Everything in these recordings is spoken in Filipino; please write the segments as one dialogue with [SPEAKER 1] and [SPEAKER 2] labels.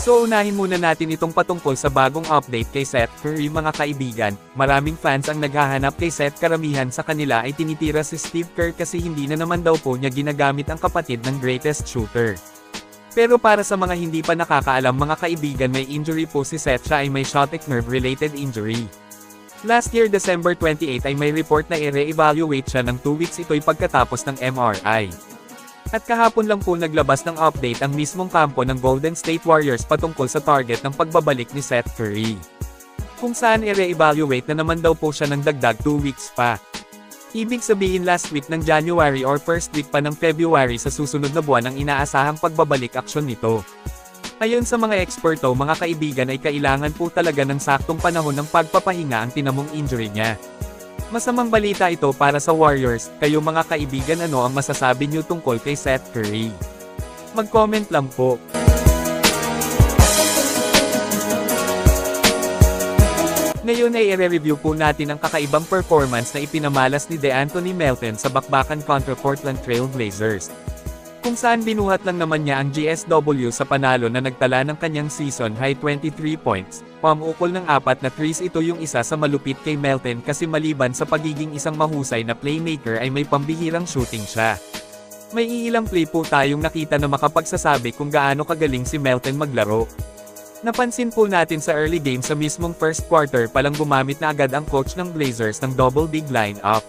[SPEAKER 1] So unahin muna natin itong patungkol sa bagong update kay Seth Curry mga kaibigan. Maraming fans ang naghahanap kay Seth, karamihan sa kanila ay tinitira si Steve Kerr kasi hindi na naman daw po niya ginagamit ang kapatid ng greatest shooter. Pero para sa mga hindi pa nakakaalam mga kaibigan, may injury po si Seth, siya ay may sciatic nerve related injury. Last year December 28 ay may report na i-re-evaluate siya ng 2 weeks, ito'y pagkatapos ng MRI. At kahapon lang po naglabas ng update ang mismong kampo ng Golden State Warriors patungkol sa target ng pagbabalik ni Seth Curry. Kung saan i-re-evaluate na naman daw po siya ng dagdag 2 weeks pa. Ibig sabihin last week ng January or first week pa ng February sa susunod na buwan ang inaasahang pagbabalik aksyon nito. Ayon sa mga eksperto mga kaibigan ay kailangan po talaga ng saktong panahon ng pagpapahinga ang tinamong injury niya. Masamang balita ito para sa Warriors. Kayo mga kaibigan, ano ang masasabi niyo tungkol kay Seth Curry? Mag-comment lang po. Ngayon ay i-review po natin ang kakaibang performance na ipinamalas ni DeAnthony Melton sa bakbakan kontra Portland Trail Blazers. Kung saan binuhat lang naman niya ang GSW sa panalo na nagtala ng kanyang season-high 23 points, pamukol ng 4 na threes. Ito yung isa sa malupit kay Melton kasi maliban sa pagiging isang mahusay na playmaker ay may pambihirang shooting siya. May iilang play po tayong nakita na makapagsasabi kung gaano kagaling si Melton maglaro. Napansin po natin sa early game sa mismong first quarter palang gumamit na agad ang coach ng Blazers ng double big lineup.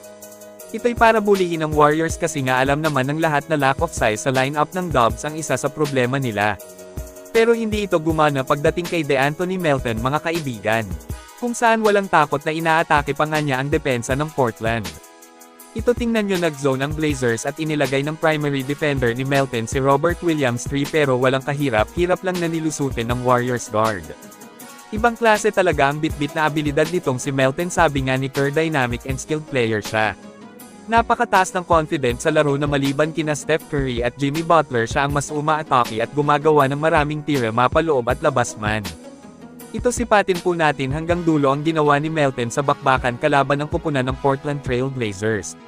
[SPEAKER 1] Ito'y para bulihin ang Warriors kasi nga alam naman ng lahat na lack of size sa lineup ng Dubs ang isa sa problema nila. Pero hindi ito gumana pagdating kay DeAnthony Melton mga kaibigan. Kung saan walang takot na inaatake pa nga niya ang depensa ng Portland. Ito tingnan nyo, nag-zone ang Blazers at inilagay ng primary defender ni Melton si Robert Williams III pero walang kahirap-hirap lang na nilusutin ng Warriors guard. Ibang klase talaga ang bit-bit na abilidad nitong si Melton, sabi nga ni Kerr dynamic and skilled player siya. Napakataas ng confidence sa laro na maliban kina Steph Curry at Jimmy Butler siya ang mas uma-atake at gumagawa ng maraming tira mapaloob at labas man. Ito sipatin po natin hanggang dulo ang ginawa ni Melton sa bakbakan kalaban ng kupunan ng Portland Trail Blazers.